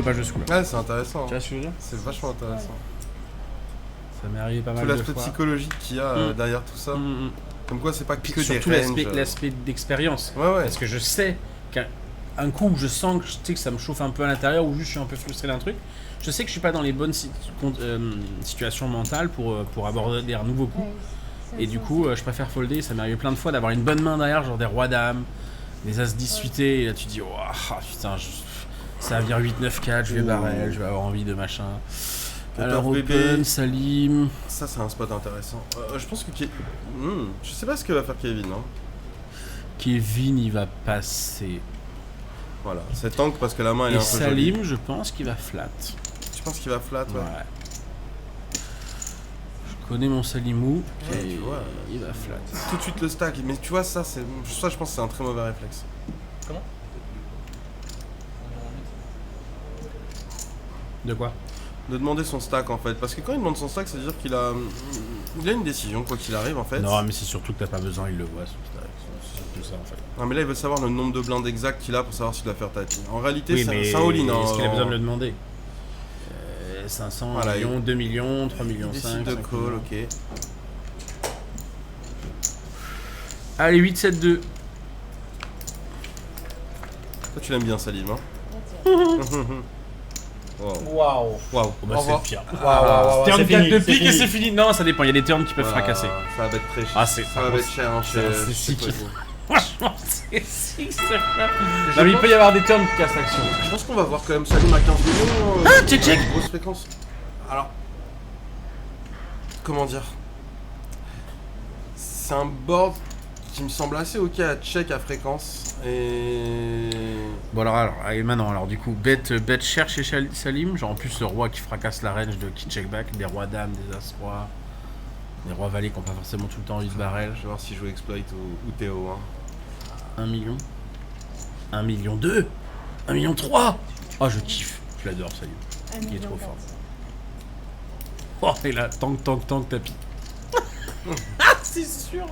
dopage de ce coup-là. Ouais, c'est intéressant. Tu vois ce que je veux dire? C'est vachement intéressant. Ça m'est arrivé pas mal Tout de l'aspect fois. psychologique qu'il y a derrière tout ça. Comme quoi, c'est pas Puis que des surtout ranges. l'aspect d'expérience. Ouais, ouais. Parce que je sais qu'un coup où je sens que, tu sais, que ça me chauffe un peu à l'intérieur, ou juste je suis un peu frustré d'un truc, je sais que je suis pas dans les bonnes situations mentales pour aborder un nouveau coup. Et du coup, je préfère folder. Ça m'est arrivé plein de fois d'avoir une bonne main derrière, genre des rois dames, des as 10 suités. Et là, tu te dis, oh putain, ça va venir 8-9-4, je vais barrel, je vais avoir envie de machin. Alors, Open, Salim. Ça, c'est un spot intéressant. Je pense que. Je sais pas ce que va faire Kevin, hein. Kevin, il va passer. Voilà, c'est tank parce que la main elle est Et un peu Salim, jolie. je pense qu'il va flat. Tu penses qu'il va flat, ouais. Je connais mon Salimou, Ouais, et tu vois. il va flat. Tout de suite le stack, mais tu vois, ça, je pense que c'est un très mauvais réflexe. Comment? De quoi? De demander son stack en fait, parce que quand il demande son stack, ça veut dire qu'il a une décision, quoi qu'il arrive en fait. Non, mais c'est surtout que t'as pas besoin, il le voit, son stack. C'est surtout ça en fait. Non, mais là il veut savoir le nombre de blindes exact qu'il a pour savoir s'il doit faire tapis. En réalité, Oui, c'est un all-in. Hein, est-ce qu'il a besoin de le demander 500, Voilà, 1 million, 2 millions, 3 millions, il 5 décide de call, ok. Allez, 8-7-2. Toi tu l'aimes bien Salim, hein. Wow. Waouh. Waouh. Oh, bah, Au c'est revoir. le pire. Waouh. Turn C'est 4 fini, de c'est pique et fini. c'est fini. Non, ça dépend, il y a des turns qui peuvent fracasser. Ça va être très cher. Ah, ça va être cher, hein, c'est chez si Poison. Franchement, c'est si c'est pas. Non, mais il peut y avoir des turns qui cassent l'action. Je pense qu'on va voir quand même Salim à 15 millions. check. Grosse fréquence. Alors, comment dire? C'est un board qui me semble assez ok à check à fréquence. Et. Bon alors allez, maintenant, alors du coup, bet cher chez Salim, genre en plus le roi qui fracasse la range de qui check back, des rois dames, des as rois, des rois valets qui n'ont pas forcément tout le temps 8 barrel. Je vais voir si je joue exploit ou Théo. Hein. 1 million. 1 million 2. 1 million 3. Oh, je kiffe, je l'adore Salim, il est trop fort. Oh, et là, tank, tapis. Ah, c'est sûr.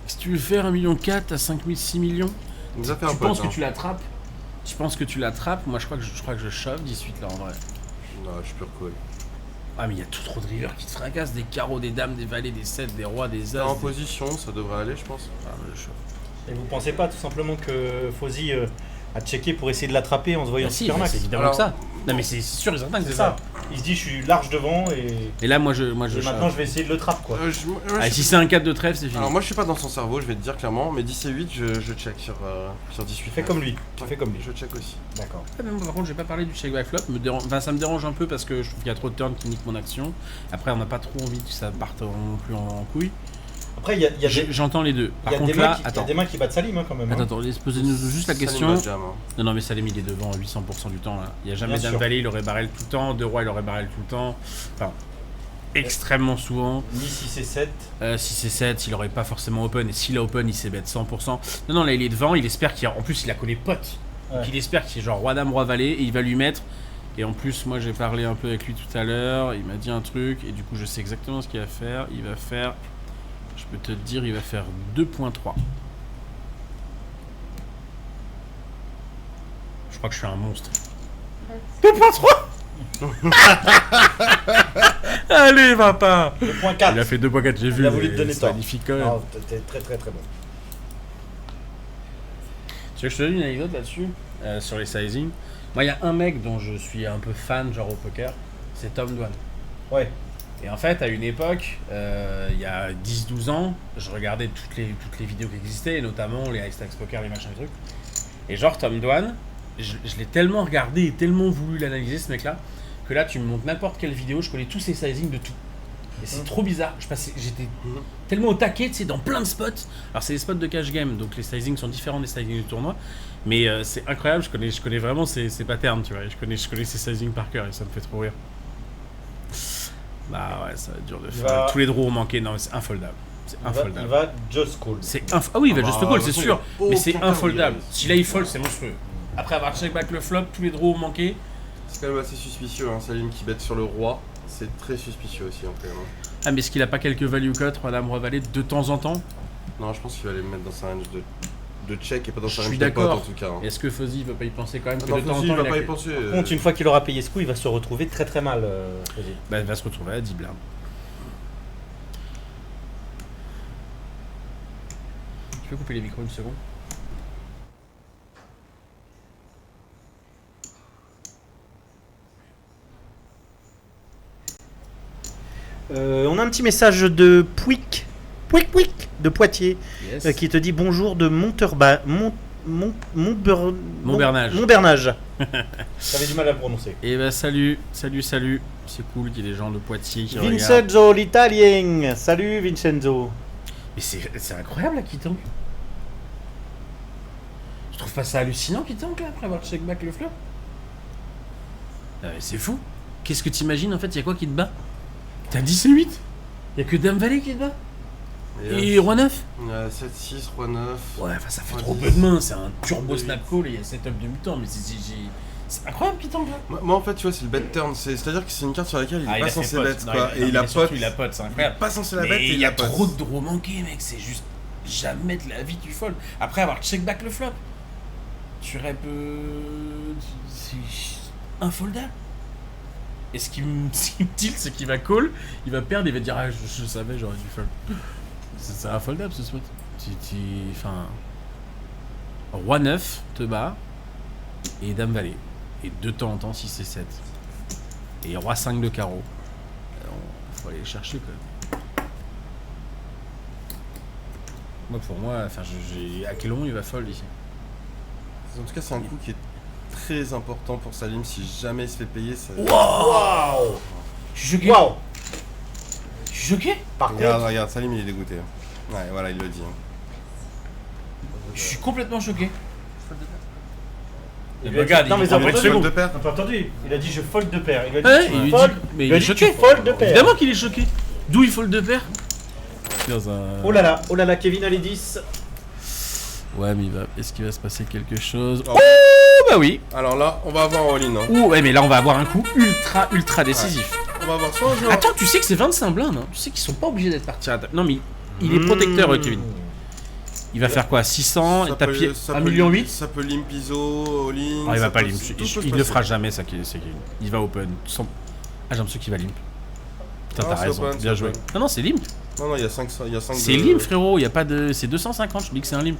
Si tu veux faire 1 million 4 à 5 000, 6 millions, Il nous a fait un tu pote, penses que hein. tu l'attrapes? Tu penses que tu l'attrapes? Moi je crois que je shove 18 là en vrai. Non, je suis pur call. Ah mais il y a tout trop de rivers qui te fracassent, des carreaux, des dames, des valets, des 7, des rois, des T'es as. en des- position, ça devrait aller, je pense. Ah, mais je shove. Et vous pensez pas tout simplement que Fozzy a checké pour essayer de l'attraper en se voyant Ah, si, super mais max? c'est évidemment Alors- que ça. Non mais c'est sûr et certain que C'est c'est ça. ça. Il se dit je suis large devant et Et là moi je maintenant shove. je vais essayer de le trap quoi. Ah, si c'est un 4 de trèfle c'est fini. Alors moi je suis pas dans son cerveau, je vais te dire clairement, mais 10 et 8 je check sur 18. Fais comme lui. Tu fais comme lui. Je check aussi. D'accord. Ah, mais moi, par contre j'ai pas parlé du check back flop, enfin, ça me dérange un peu parce que je trouve qu'il y a trop de turns qui niquent mon action. Après on n'a pas trop envie que ça parte non plus en couille. Après il y a des J'entends les deux. il Par y a contre des là, mains qui- il y a attends. des mains qui battent Salim hein, quand même. hein. Attends, posez-nous juste la Salim question. va jam, hein. Non, mais Salim il est devant 800% du temps là. Il n'y a jamais Bien Dame sûr. Valet, il aurait barrel tout le temps. Deux rois, il aurait barrel tout le temps. Enfin, extrêmement souvent. Ni 6 et 7. Si c'est 7, il aurait pas forcément open. Et s'il a open, il sait bet 100%. Non, là il est devant, il espère qu'il y a. En plus, il a collé pote. Donc Ouais. il espère qu'il y ait genre roi, dame, roi, valet. Et il va lui mettre. Et en plus, moi j'ai parlé un peu avec lui tout à l'heure. Il m'a dit un truc. Et du coup, je sais exactement ce qu'il va faire. Il va faire. Je peux te dire, il va faire 2.3. Je crois que je suis un monstre. 2.3. Allez, va pas. Le point 4. Il a fait 2.4, j'ai vu. a voulu te mais donner c'est tort. magnifique quand même. Ah, t'es très très très bon. Tu veux que je te donne une anecdote là-dessus sur les sizing. Moi, il y a un mec dont je suis un peu fan, genre au poker, c'est Tom Dwan. Ouais. Et en fait, à une époque, il y a 10-12 ans, je regardais toutes les vidéos qui existaient, et notamment les High-Stacks Poker, les machins, les trucs. Et genre, Tom Dwan, je l'ai tellement regardé et tellement voulu l'analyser, ce mec-là, que là, tu me montres n'importe quelle vidéo, je connais tous ses sizings de tout. Et c'est trop bizarre. J'étais tellement au taquet, tu sais, dans plein de spots. Alors, c'est des spots de cash game, donc les sizings sont différents des sizings du tournoi. Mais c'est incroyable, je connais vraiment ses patterns, tu vois. Je connais ses sizings par cœur et ça me fait trop rire. Bah ouais, ça va être dur de faire. Tous les draws ont manqué, non, mais c'est infoldable. C'est infoldable. Il va just call. Ah oui, il va Ah juste bah, call, de c'est toute sûr. façon, Mais c'est aucun infoldable. cas où il Si là il fold, c'est monstrueux. Après avoir check back le flop, tous les draws ont manqué. C'est quand même assez suspicieux, hein. Salim qui bête sur le roi, c'est très suspicieux aussi, hein, quand même. Ah, mais est-ce qu'il a pas quelques value cut, roi dame, roi valet de temps en temps? Non, je pense qu'il va aller me mettre dans sa range de de check et pas d'en Je faire suis une capote, d'accord. en tout cas. Hein. Est-ce que Fuzzy veut pas y penser quand même que Non, de temps en Fuzzy, temps il va il a pas y que- penser. Par contre, une fois qu'il aura payé ce coup, il va se retrouver très très mal. Fuzzy. Bah, il va se retrouver à 10 blindes. Tu peux couper les micros une seconde? On a un petit message de Pouic de Poitiers Yes. qui te dit bonjour de Montbernage. Montbernage. J'avais du mal à le prononcer. Et bah salut. C'est cool qu'il y ait des gens de Poitiers qui regardent. Vincenzo l'Italien. Salut Vincenzo. Mais c'est incroyable là qui tank. Je trouve pas ça hallucinant qui tank là après avoir check back le flop. C'est fou. Qu'est-ce que t'imagines en fait? Y'a quoi qui te bat? T'as 10 et 8. Y'a que Dame Valet qui te bat. Et Roi 9. 7-6, Roi 9. Ouais, enfin ça fait Ouais, trop 10. peu de mains. C'est un turbo snap call et il y a setup de mutant. Mais c'est incroyable qui tank là. Moi, en fait, tu vois, c'est le bet turn. C'est-à-dire que c'est une carte sur laquelle il est il pas a fait censé pot. bet, Non, quoi. il a- Et il a surtout, pot. il a pot, c'est Il est incroyable. pas censé la bet Mais et il y a pot. trop de draws manqués, mec. C'est juste jamais de la vie tu fold. Après avoir check back le flop, tu rep c'est infoldable. Et ce qui me tilt, c'est qu'il va call, il va perdre, il va dire ah je savais j'aurais dû fold. C'est infoldable ce spot. Enfin, Roi 9 te bat et Dame Valet. Et de temps en temps 6 et 7. Et Roi 5 de carreau. Faut aller les chercher quand même. Moi pour moi, enfin à quel moment il va fold ici? En tout cas, c'est un coup qui est très important pour Salim. Si jamais il se fait payer, ça. Waouh. Je suis choqué. Waouh. Je suis choqué. Par Regarde, contre, regarde, Salim il est dégoûté. Ouais, voilà, il le dit. Je suis complètement choqué. Il Mais lui a regarde, dit- non, mais il ça prend va pas de être second. de paire. t'as pas entendu. Il a dit je fold de paire. Il a dit Ouais, tu il lui fold. dit, mais Il a il est dit choqué. tu fold de paire. Évidemment qu'il est choqué. D'où il fold de paire? Oh là là, Kevin a les 10. Ouais, mais est-ce qu'il va se passer quelque chose? Oh. Oh bah oui. Alors là, on va avoir all-in. Hein. Ouh, ouais, mais là on va avoir un coup ultra décisif. On va avoir soit un joueur. Attends, tu sais que c'est 25 blindes, hein. Tu sais qu'ils sont pas obligés d'être partis à table. Non mais il est protecteur, Kevin. Il va faire quoi? 600 et Ça taper peut- ça 1,8 peut million? Ça peut limp ISO, all-in. Ah, il ça va pas peut- limp. tout peut se Il le passer. fera jamais, ça. Il va open. Ah, j'ai l'impression qu'il va limp. Putain, Ah, t'as c'est raison. open, Bien c'est joué. open. Non, c'est limp. Non, il y a 5. C'est limp, frérot. Il y a pas de. C'est 250. Je dis que c'est un limp.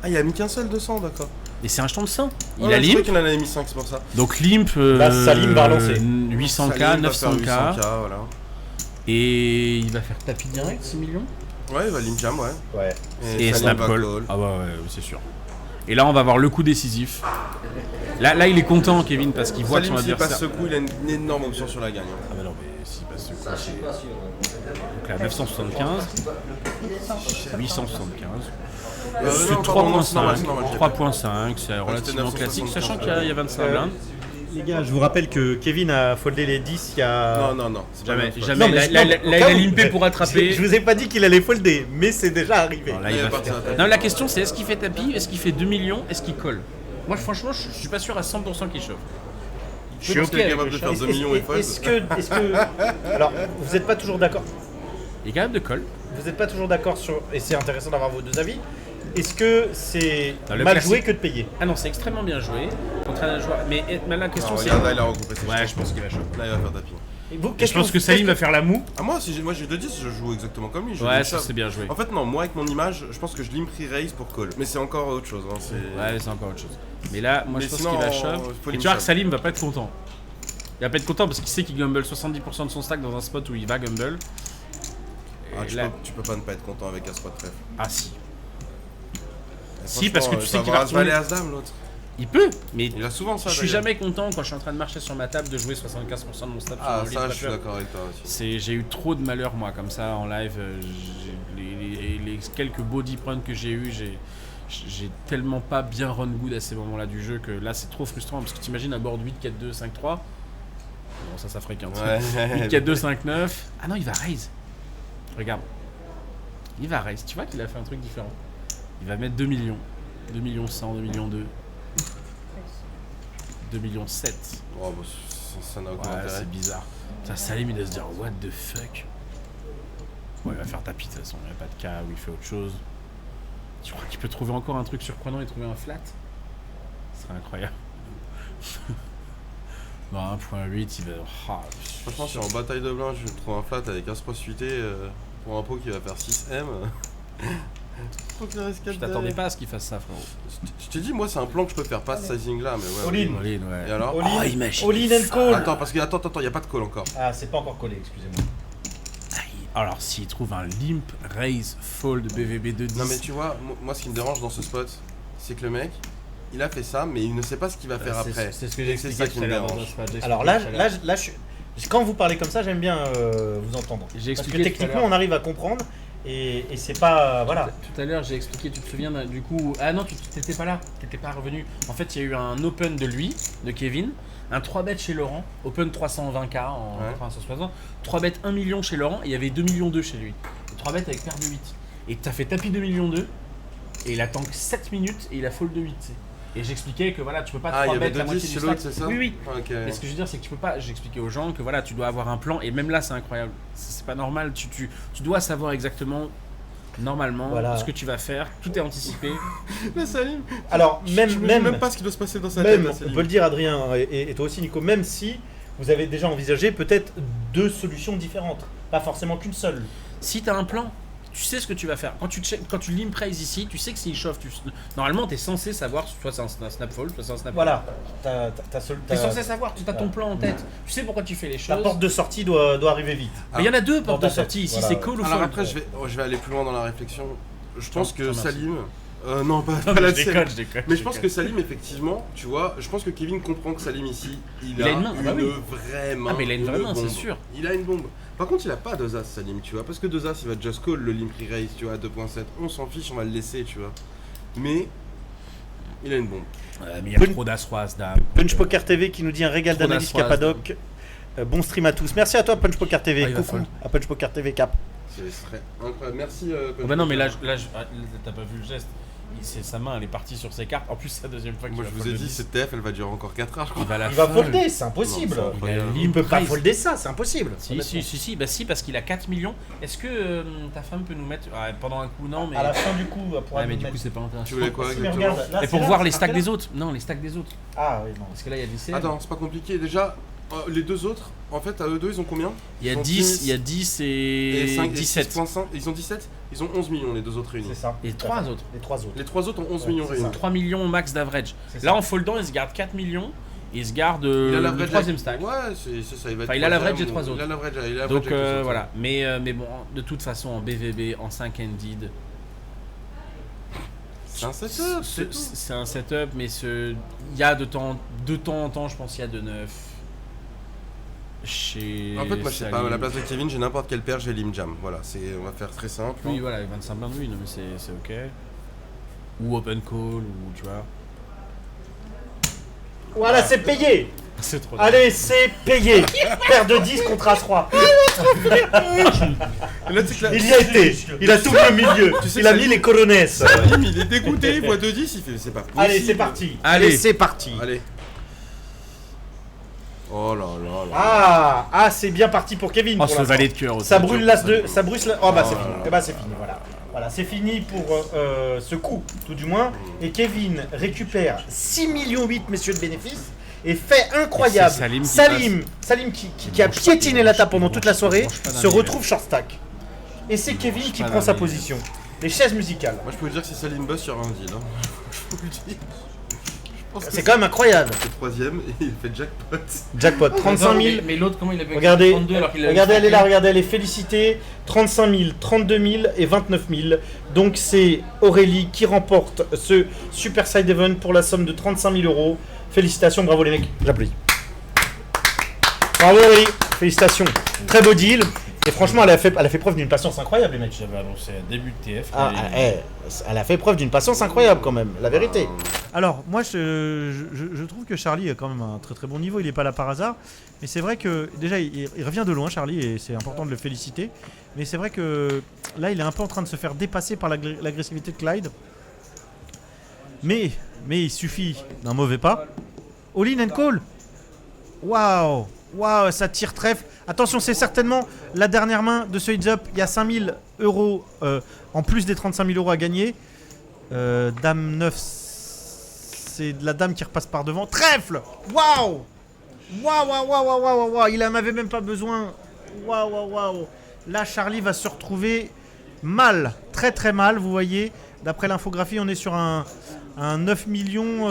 Ah, il a mis qu'un seul 200, d'accord. Et c'est un jeton de 100. Il Ouais, a je limp. croyais qu'il en avait mis 5, c'est pour ça. Donc limp. Là, Salim va relancer. 800k, Salim va faire 900k. 800K, voilà. Et il va faire tapis direct, 6 millions. Ouais, il va limp jam, ouais. Ouais. Et Salim snap va call. call. Ah bah ouais, c'est sûr. Et là, on va voir le coup décisif. Là, il est content, Kevin, parce qu'il voit que son Salim, s'il passe adversaire. ce coup, il a une énorme option sur la gagne. hein. Ah bah non, mais s'il passe ce coup, c'est. Donc là, 975. 875. C'est non, pardon, non, c'est 3.5. normal, c'est normal, j'ai 3.5, c'est relativement 975, classique, sachant qu'il y a 25 blindes. Les gars, je vous rappelle que Kevin a foldé les 10 il y a. Non, c'est pas Jamais, le même jamais. Non, mais Là, non, là, au il cas a où, limpé pour attraper. Je vous ai pas dit qu'il allait folder, mais c'est déjà arrivé. Non, là, Il il va va partir faire- à tapis. Non, la question c'est est-ce qu'il fait tapis, est-ce qu'il fait 2 millions, est-ce qu'il colle? Moi, franchement, je suis pas sûr à 100% qu'il chauffe. Je suis pense ok qu'il est avec capable le de faire shove. 2 millions et fold. Est-ce que. Alors, vous n'êtes pas toujours d'accord. Il est capable de colle. Vous n'êtes pas toujours d'accord sur. Et c'est intéressant d'avoir vos deux avis. Est-ce que c'est Dans le mal classique. joué que de payer? Ah non, c'est extrêmement bien joué contre un joueur. Mais la question Non, c'est. regarde, là, il a regroupé ses Ouais, jetons. je pense qu'il va chauffer. Là, il va faire tapis. Et vous, Et je pense que Salim va faire la moue. Ah, moi, j'ai 2-10, je joue exactement comme lui. je Ouais, joue ça shove. c'est bien joué. En fait, non, moi, avec mon image, je pense que je limp re-raise pour call. Mais c'est encore autre chose. Hein, c'est... Ouais, c'est encore autre chose. Mais là, moi Mais je pense sinon, qu'il va faut shove. Et limp tu vois que shove. Salim va pas être content. Il va pas être content parce qu'il sait qu'il gamble 70% de son stack dans un spot où il va gamble. Ah, Et là- tu peux pas ne pas être content avec un spot trèfle. Ah si. Et Si, parce que tu sais il qu'il va va avoir retourner. As-Valet, As-Dame, l'autre. Il peut, mais Il a souvent ça. je suis d'ailleurs. jamais content quand je suis en train de marcher sur ma table de jouer 75% de mon stack Ah, sur mon ça, lead je suis patcher. d'accord avec toi aussi. J'ai eu trop de malheur moi comme ça en live. Les quelques body runs que j'ai eu, j'ai tellement pas bien run good à ces moments-là du jeu que là c'est trop frustrant parce que t'imagines à bord 8, 4, 2, 5, 3. Bon ça fréquente. 8, 4, 2, 5, 9. Ah non il va raise. Regarde. Il va raise. Tu vois qu'il a fait un truc différent. Il va mettre 2 millions. 2 millions 100, 2 millions 2. 2 millions 7. Oh, bah, ça n'a aucun Ouais, intérêt. c'est bizarre. Ça, Salim, il doit se dire what the fuck. Bon, il va faire tapis de toute façon, il n'y a pas de cas où il fait autre chose. Tu crois qu'il peut trouver encore un truc surprenant et trouver un flat? Ce serait incroyable. Non, 1.8, il va... Franchement, si en bataille de blanc, je trouve un flat avec As-Roi suité pour un pot qui va faire 6M. Faut qu'il reste 4 Je t'attendais pas à ce qu'il fasse ça, frérot. Je t'ai dit, moi, c'est un plan que je peux faire, pas ce sizing là, mais ouais. All-in. All-in, ouais. Et alors All-in, imagine. all-in and call. Attends, parce que attends, y a pas de call encore. Ah, c'est pas encore collé, excusez-moi. Alors, s'il trouve un limp raise fold BVB 2-10. Non, mais tu vois, moi, ce qui me dérange dans ce spot, c'est que le mec, il a fait ça, mais il ne sait pas ce qu'il va faire après. C'est ce que j'ai C'est expliqué ça qui tout à me l'heure. dérange. Alors là, quand vous parlez comme ça, j'aime bien vous entendre. J'ai Parce que expliqué tout à techniquement, l'heure. on arrive à comprendre et c'est pas. Voilà. Tout à l'heure, j'ai expliqué, tu te souviens du coup. Ah non, tu t'étais pas là, t'étais pas revenu. En fait, il y a eu un open de lui, de Kevin, un 3-bet chez Laurent, open 320K en Ouais. 360, 3-bet 1 million chez Laurent et il y avait 2 millions 2 chez lui. 3-bet avec paire de 8. Et t'as fait tapis 2 millions 2 et il a tank 7 minutes et il a fold de 8. Et j'expliquais que voilà, tu peux pas Ah, il y 3 avait bet la 2-10 moitié du chez stack. l'autre, c'est ça? Oui, oui. Ok. Mais ce que je veux dire, c'est que tu peux pas. J'expliquais aux gens que voilà, tu dois avoir un plan et même là, c'est incroyable. C'est pas normal. Tu dois savoir exactement, normalement, Voilà. ce que tu vas faire. Tout est anticipé. Mais Salim, Alors, je me dis même même pas ce qui doit se passer dans sa tête, Même, là, on Salim. peut le dire Adrien et toi aussi Nico, même si vous avez déjà envisagé peut-être 2 solutions différentes, pas forcément qu'une seule. Si tu as un plan, tu sais ce que tu vas faire. Quand tu limp raise ici, tu sais que s'il chauffe, normalement tu es censé savoir, soit c'est un snap fold, soit c'est un snap. Voilà, Tu es censé savoir, tu as ton plan en tête. Tu sais pourquoi tu fais les ta choses. porte de sortie doit arriver vite. Mais il y en a deux portes Dans de ta tête, sortie ici, voilà. c'est call ou Alors fold. après, je vais aller plus loin dans la réflexion. Je pense que merci. Salim... non, pas Non, la mais je tienne. déconne, je déconne. Mais je pense que Salim, effectivement, tu vois, je pense que Kevin comprend que Salim ici, il a une main, ah bah oui. vraie main. Ah, mais il a une vraie main, c'est bombe. sûr. Il a une bombe. Par contre, il a pas 2 as, Salim, tu vois, parce que 2 as, il va just call le limp raise, tu vois, à 2.7. On s'en fiche, on va le laisser, tu vois. Mais il a une bombe. Mais il y a trop d'as, roi, as, dame. Punch Poker TV qui nous dit un régal Trop d'analyse d'as-rois, Capadoc. Bon stream à tous. Merci à toi Punch Poker TV. Ah, il va Coucou fold. à Punch Poker TV Cap. Ce serait incroyable. Merci. Oh bah non, mais là, t'as pas vu le geste. Sa main, elle est partie sur ses cartes. En plus, c'est la deuxième fois qu'il Moi, va je vous fold ai le dit, 10. cette TF, elle va durer encore 4 heures, je crois. la Il va fold. folder, c'est impossible. Non, c'est incroyable. Il peut pas Price. folder ça, c'est impossible. Si, bah si, parce qu'il a 4 millions. Est-ce que ta femme peut nous mettre pendant un coup? Non, mais. À la fin du coup, pour Ouais, mais du coup, c'est pas Tu intéressant. voulais quoi Si, mais exactement regarde, là, Et c'est pour là, voir les c'est stacks là. des autres. Non, les stacks des autres. Ah oui, non. Parce que là, il y a 17. Attends, c'est pas compliqué. Déjà, les deux autres, en fait, à eux deux, ils ont combien? Il y a Ils ont 10 et 5 et 17. 6.5. Ils ont 17. Ils ont 11 millions, les deux autres réunis. C'est ça. Et 3 autres. Les 3 autres. Les 3 autres ont 11 Ouais, millions c'est réunis. ça. 3 millions max d'average. C'est Là, ça. en foldant, il se garde 4 millions. Et il se garde Il a le l'average troisième stack. Ouais, c'est ça. Il va être Enfin, il a l'average troisième des trois ou- autres. Il a l'average il a l'average Donc avec les autres. voilà. Mais bon, de toute façon, en BVB, en 5-handed, C'est un setup. c'est un setup, mais il y a de temps en temps, je pense, il y a de neuf. Chez En fait, moi, je sais pas. Salim. À la place de Kevin, j'ai n'importe quel paire, j'ai lim jam. Voilà, on va faire très simple. Oui, voilà, avec 25 blindes, oui, non, mais c'est ok. Ou open call, ou tu vois. Voilà, c'est payé. C'est trop Allez, c'est payé. Paire de 10 contre As-Roi. Là, tu sais que là, Il y a été. Il a tout vu au milieu. Tu sais Il a que mis ça- les colonnes. Salim, il est dégoûté, il voit 2-10, il fait c'est pas possible. Allez, c'est parti. Allez. C'est parti. Allez. Oh là là là. Ah, c'est bien parti pour Kevin. Oh, pour ce l'instant. valet de cœur aussi. Ça brûle l'as de. Ça brûle. Oh bah c'est Oh. fini. Eh bah c'est fini. Voilà. Voilà, c'est fini pour ce coup, tout du moins. Et Kevin récupère 6,8 millions messieurs de bénéfices. Et fait incroyable. Et c'est Salim qui a piétiné la table pendant toute la soirée mange pas d'un se niveau. retrouve short stack. Et c'est Kevin qui pas prend d'un sa niveau. position. Les chaises musicales. Moi, je peux vous dire que si Salim boss, il y aura un deal. Hein. Je vous le dis. Je pense que C'est quand même incroyable. c'est le troisième et il fait jackpot. Jackpot, 35 000. Mais l'autre, comment il a pu Regardez, 32 alors qu'il a regardez, elle est là, regardez, elle est félicitée. 35 000, 32 000 et 29 000. Donc c'est Aurélie qui remporte ce Super Side Event pour la somme de 35 000 euros. Félicitations, bravo les mecs, j'applaudis. Bravo Aurélie, félicitations. Très beau deal. Et franchement, elle a fait preuve d'une patience incroyable les mecs. J'avais annoncé début de TF. Ah, elle a fait preuve d'une patience incroyable quand même, la vérité. Alors, moi, je trouve que Charlie a quand même un très très bon niveau. Il n'est pas là par hasard. Mais c'est vrai que, déjà, il revient de loin, Charlie, et c'est important de le féliciter. Mais c'est vrai que là, il est un peu en train de se faire dépasser par l'agressivité de Clyde. Mais il suffit d'un mauvais pas. All-in and call. Waouh, ça tire trèfle. Attention, c'est certainement la dernière main de ce heads up. Il y a 5 000 euros en plus des 35 000 euros à gagner. Dame 9, c'est de la dame qui repasse par devant. Trèfle. Waouh. Waouh. Il en avait même pas besoin. Waouh. Là, Charlie va se retrouver mal. Très mal, vous voyez. D'après l'infographie, on est sur un 9 millions...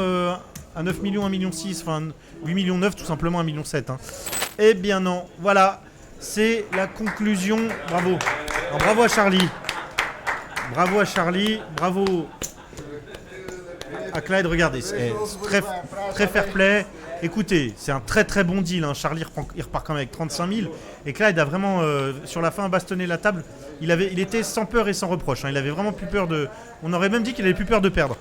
un 9 millions, 1 million 6, enfin 8 millions 9, tout simplement 1 million 7. Hein. Eh bien non, voilà. C'est la conclusion. Bravo. Alors, bravo à Charlie. Bravo à Clyde. Regardez, c'est très fair play. Écoutez, c'est un très bon deal. Hein. Charlie il repart quand même avec 35 000. Et Clyde a vraiment, sur la fin, bastonné la table. Il était sans peur et sans reproche. Hein. Il avait vraiment plus peur de... On aurait même dit qu'il avait plus peur de perdre.